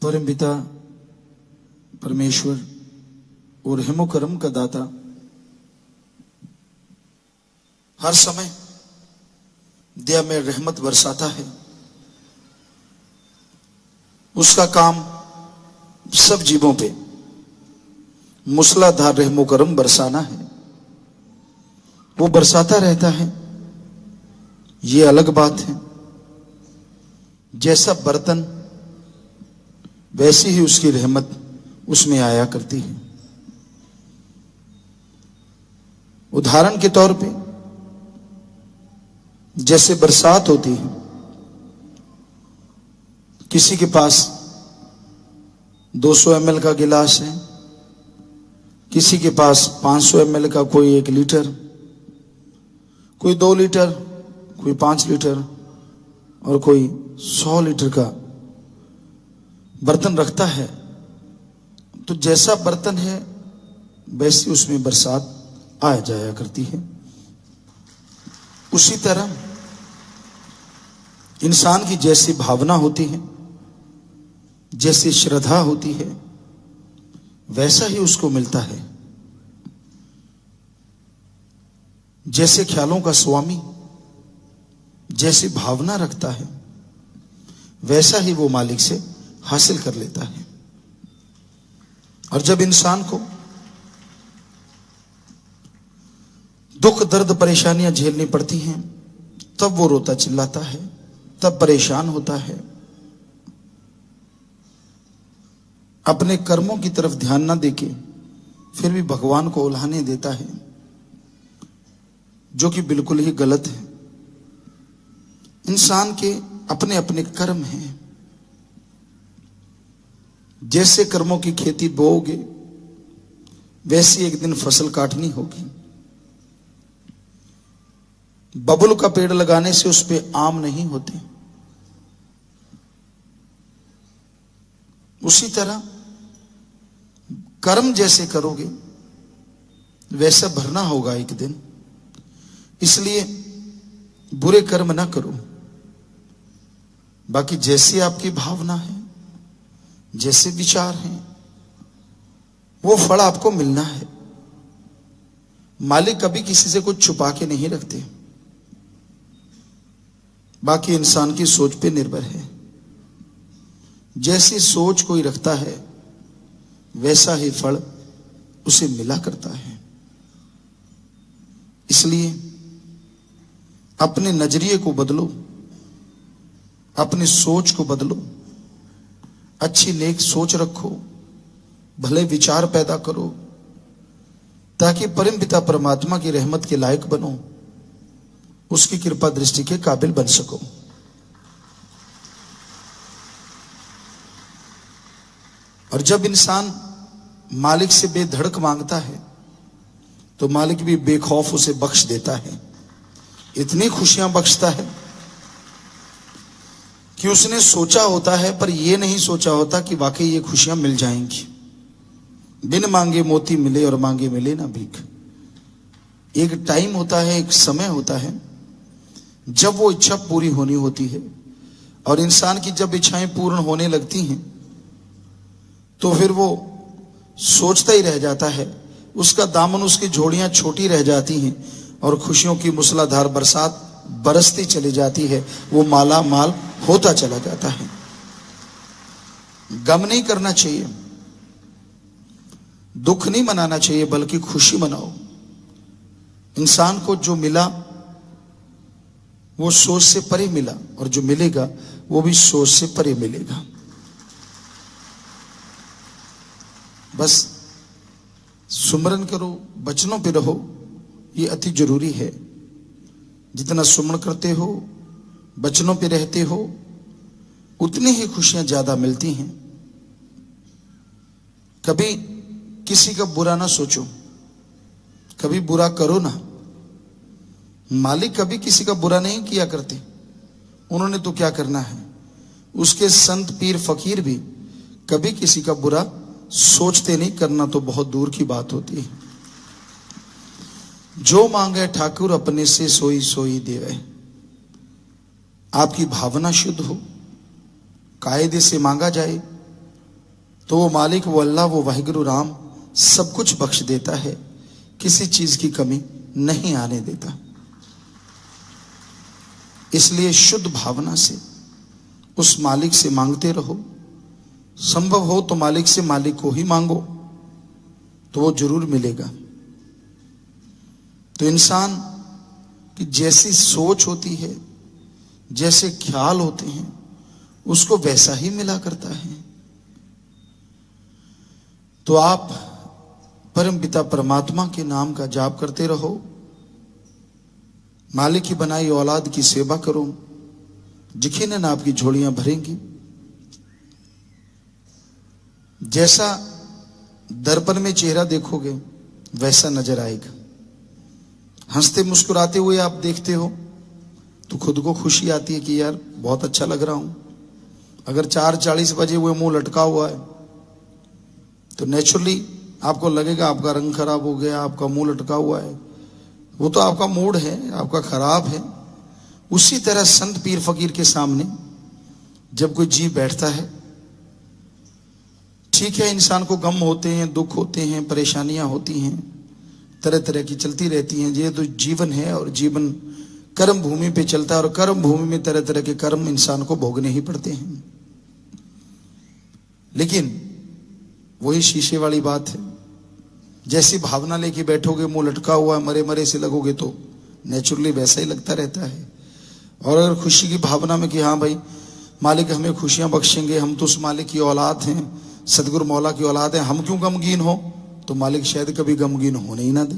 परम पिता परमेश्वर और रहमो करम का दाता हर समय दया में रहमत बरसाता है। उसका काम सब जीवों पे मूसलाधार रहमो करम बरसाना है। वो बरसाता रहता है, ये अलग बात है। जैसा बर्तन वैसी ही उसकी रहमत उसमें आया करती है। उदाहरण के तौर पे जैसे बरसात होती है, किसी के पास 200 ml का गिलास है, किसी के पास 500 ml का, कोई 1 लीटर, कोई 2 लीटर, कोई 5 लीटर और कोई 100 लीटर का बर्तन रखता है। तो जैसा बर्तन है वैसी उसमें बरसात आ जाया करती है। उसी तरह इंसान की जैसी भावना होती है, जैसी श्रद्धा होती है, वैसा ही उसको मिलता है। जैसे ख्यालों का स्वामी जैसी भावना रखता है, वैसा ही वो मालिक से हासिल कर लेता है। और जब इंसान को दुख दर्द परेशानियां झेलनी पड़ती हैं, तब वो रोता चिल्लाता है, तब परेशान होता है, अपने कर्मों की तरफ ध्यान ना देके फिर भी भगवान को उल्हाने देता है, जो कि बिल्कुल ही गलत है। इंसान के अपने अपने कर्म हैं। जैसे कर्मों की खेती बोओगे वैसी एक दिन फसल काटनी होगी। बबुल का पेड़ लगाने से उस पे आम नहीं होते। उसी तरह कर्म जैसे करोगे वैसा भरना होगा एक दिन। इसलिए बुरे कर्म ना करो। बाकी जैसी आपकी भावना है, जैसे विचार हैं, वो फल आपको मिलना है। मालिक कभी किसी से कुछ छुपा के नहीं रखते। बाकी इंसान की सोच पे निर्भर है। जैसी सोच कोई रखता है वैसा ही फल उसे मिला करता है। इसलिए अपने नजरिए को बदलो, अपनी सोच को बदलो, अच्छी नेक सोच रखो, भले विचार पैदा करो, ताकि परम पिता परमात्मा की रहमत के लायक बनो, उसकी कृपा दृष्टि के काबिल बन सको। और जब इंसान मालिक से बेधड़क मांगता है तो मालिक भी बेखौफ उसे बख्श देता है। इतनी खुशियां बख्शता है कि उसने सोचा होता है, पर यह नहीं सोचा होता कि वाकई ये खुशियां मिल जाएंगी। बिन मांगे मोती मिले और मांगे मिले ना भीख। एक टाइम होता है, एक समय होता है जब वो इच्छा पूरी होनी होती है। और इंसान की जब इच्छाएं पूर्ण होने लगती हैं तो फिर वो सोचता ही रह जाता है। उसका दामन, उसकी झोलियां छोटी रह जाती हैं और खुशियों की मूसलाधार बरसात बरसती चली जाती है। वो माला माल होता चला जाता है। गम नहीं करना चाहिए, दुख नहीं मनाना चाहिए, बल्कि खुशी मनाओ। इंसान को जो मिला वो सोच से परे मिला, और जो मिलेगा वो भी सोच से परे मिलेगा। बस सुमरन करो, वचनों पे रहो, ये अति जरूरी है। जितना सुमरण करते हो, वचनों पे रहते हो, उतनी ही खुशियां ज्यादा मिलती हैं। कभी किसी का बुरा ना सोचो, कभी बुरा करो ना। मालिक कभी किसी का बुरा नहीं किया करते। उन्होंने तो क्या करना है। उसके संत पीर फकीर भी कभी किसी का बुरा सोचते नहीं। करना तो बहुत दूर की बात होती है। जो मांगे ठाकुर अपने से सोई सोई देवे। आपकी भावना शुद्ध हो, कायदे से मांगा जाए, तो वो मालिक, वो अल्लाह, वो वाहिगुरु राम सब कुछ बख्श देता है, किसी चीज की कमी नहीं आने देता। इसलिए शुद्ध भावना से उस मालिक से मांगते रहो। संभव हो तो मालिक से मालिक को ही मांगो, तो वो जरूर मिलेगा। तो इंसान की जैसी सोच होती है, जैसे ख्याल होते हैं, उसको वैसा ही मिला करता है। तो आप परम पिता परमात्मा के नाम का जाप करते रहो, मालिक की बनाई औलाद की सेवा करो, यकीनन आपकी झोलियां भरेंगी। जैसा दर्पण में चेहरा देखोगे वैसा नजर आएगा। हंसते मुस्कुराते हुए आप देखते हो तो खुद को खुशी आती है कि यार बहुत अच्छा लग रहा हूं। अगर 4:40 बजे हुए मुंह लटका हुआ है तो नेचुरली आपको लगेगा आपका रंग खराब हो गया, आपका मुंह लटका हुआ है, वो तो आपका मूड है, आपका खराब है। उसी तरह संत पीर फकीर के सामने जब कोई जीव बैठता है, ठीक है इंसान को गम होते हैं, दुख होते हैं, परेशानियां होती हैं, तरह तरह की चलती रहती हैं। ये तो जीवन है और जीवन कर्म भूमि पे चलता है और कर्म भूमि में तरह तरह के कर्म इंसान को भोगने ही पड़ते हैं। लेकिन वही शीशे वाली बात है, जैसी भावना लेके बैठोगे, मुंह लटका हुआ मरे मरे से लगोगे तो नेचुरली वैसा ही लगता रहता है। और अगर खुशी की भावना में कि हाँ भाई मालिक हमें खुशियां बख्शेंगे, हम तो उस मालिक की औलाद हैं, सदगुरु मौला की औलाद हैं, हम क्यों गमगीन हो, तो मालिक शायद कभी गमगीन होने ही ना दे,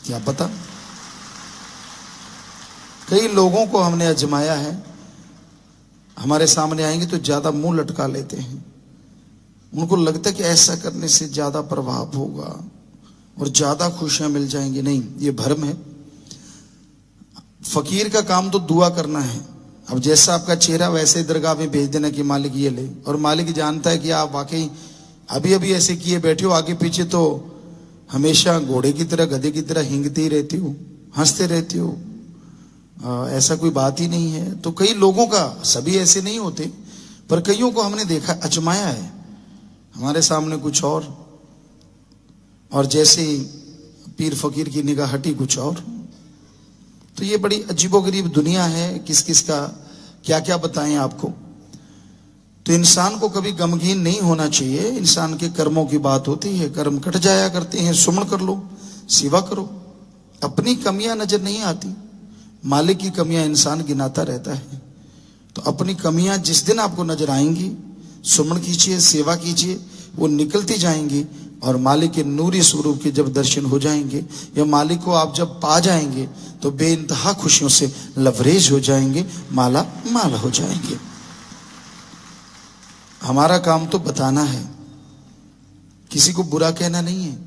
क्या पता। कई लोगों को हमने आजमाया है, हमारे सामने आएंगे तो ज्यादा मुंह लटका लेते हैं। उनको लगता है कि ऐसा करने से ज्यादा प्रभाव होगा और ज्यादा खुशियां मिल जाएंगी। नहीं, ये भ्रम है। फकीर का काम तो दुआ करना है। अब जैसा आपका चेहरा वैसे दरगाह में भेज देना कि मालिक ये ले, और मालिक जानता है कि आप वाकई अभी अभी ऐसे किए बैठे हो, आगे पीछे तो हमेशा घोड़े की तरह गधे की तरह हिंगते ही रहती हो, हंसते रहती हो, ऐसा कोई बात ही नहीं है। तो कई लोगों का, सभी ऐसे नहीं होते, पर कईयों को हमने देखा, आजमाया है, हमारे सामने कुछ और जैसे पीर फकीर की निगाह हटी कुछ और। तो ये बड़ी अजीबोगरीब दुनिया है, किस किस का क्या क्या बताएं आपको। तो इंसान को कभी गमगीन नहीं होना चाहिए। इंसान के कर्मों की बात होती है, कर्म कट जाया करते हैं, सुमन कर लो, सेवा करो। अपनी कमियां नजर नहीं आती, मालिक की कमियां इंसान गिनाता रहता है। तो अपनी कमियां जिस दिन आपको नजर आएंगी, सुमन कीजिए, सेवा कीजिए, वो निकलती जाएंगी और मालिक के नूरी स्वरूप के जब दर्शन हो जाएंगे या मालिक को आप जब पा जाएंगे तो बेइंतहा खुशियों से लवरेज हो जाएंगे, माला माल हो जाएंगे। हमारा काम तो बताना है, किसी को बुरा कहना नहीं है।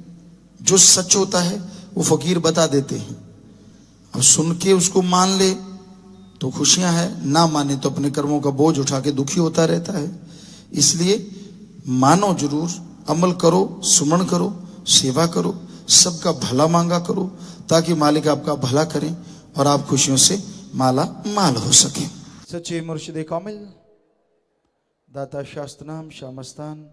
जो सच होता है वो फकीर बता देते हैं। अब सुन के उसको मान ले तो खुशियां हैं, ना माने तो अपने कर्मों का बोझ उठा के दुखी होता रहता है। इसलिए मानो जरूर, अमल करो, सुमन करो, सेवा करो, सबका भला मांगा करो, ताकि मालिक आपका भला करें और आप खुशियों से माला माल हो सके। सच्चे मुर्शिद कामिल दाता शास्त्रनाम शामस्तान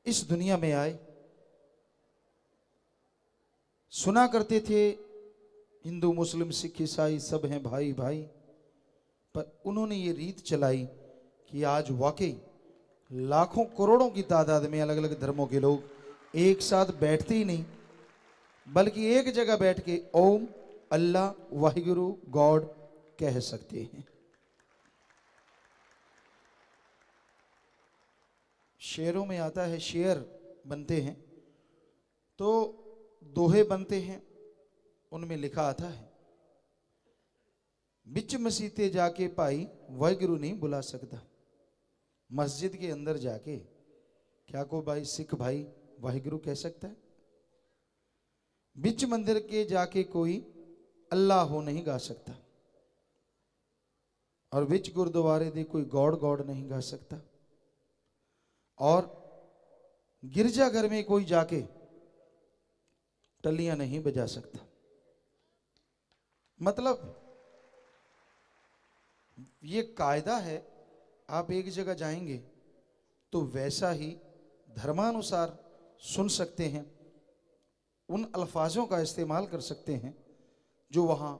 इस दुनिया में आए। सुना करते थे हिंदू मुस्लिम सिख ईसाई सब हैं भाई भाई, पर उन्होंने ये रीत चलाई कि आज वाकई लाखों करोड़ों की तादाद में अलग अलग धर्मों के लोग एक साथ बैठते ही नहीं, बल्कि एक जगह बैठ के ओम, अल्लाह, वाहिगुरु, गॉड कह सकते हैं। शेरों में आता है, शेर बनते हैं तो दोहे बनते हैं, उनमें लिखा आता है, बिच मसीते जाके भाई वाहिगुरु नहीं बुला सकता। मस्जिद के अंदर जाके क्या को भाई सिख भाई वाहिगुरु कह सकता है? बिच मंदिर के जाके कोई अल्लाह हो नहीं गा सकता, और बिच गुरुद्वारे दे कोई गॉड गॉड नहीं गा सकता, और गिरजाघर में कोई जाके टलियां नहीं बजा सकता। मतलब ये कायदा है, आप एक जगह जाएंगे तो वैसा ही धर्मानुसार सुन सकते हैं, उन अल्फाजों का इस्तेमाल कर सकते हैं जो वहाँ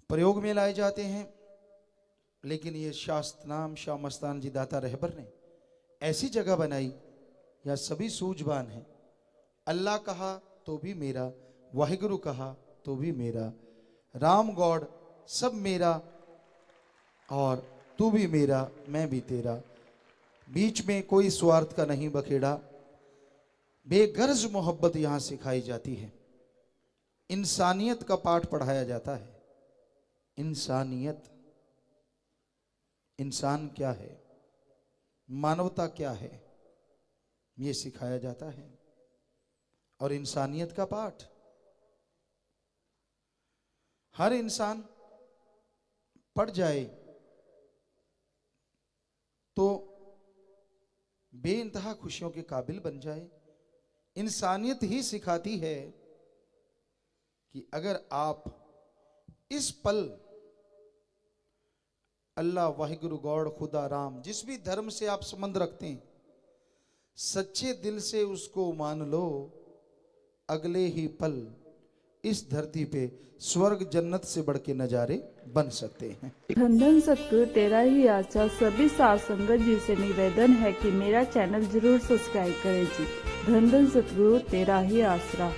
प्रयोग में लाए जाते हैं। लेकिन ये शास्त्र नाम शाह मस्तान जी दाता रहबर ने ऐसी जगह बनाई, या सभी सूझबान हैं। अल्लाह कहा तो भी मेरा, वाहिगुरु कहा तो भी मेरा, राम गॉड सब मेरा, और तू भी मेरा मैं भी तेरा। बीच में कोई स्वार्थ का नहीं बखेड़ा, बेगर्ज मोहब्बत यहां सिखाई जाती है। इंसानियत का पाठ पढ़ाया जाता है। इंसानियत, इंसान क्या है, मानवता क्या है, ये सिखाया जाता है। और इंसानियत का पाठ हर इंसान पढ़ जाए तो बेइंतहा खुशियों के काबिल बन जाए। इंसानियत ही सिखाती है कि अगर आप इस पल अल्लाह, वाहिगुरु, गॉड, खुदा, राम, जिस भी धर्म से आप संबंध रखते हैं, सच्चे दिल से उसको मान लो, अगले ही पल इस धरती पे स्वर्ग जन्नत से बढ़ के नजारे बन सकते हैं। धन धन सतगुरु तेरा ही आशा। सभी साध संगत जी से निवेदन है कि मेरा चैनल जरूर सब्सक्राइब करें जी। धन धन सतगुरु तेरा ही आसरा।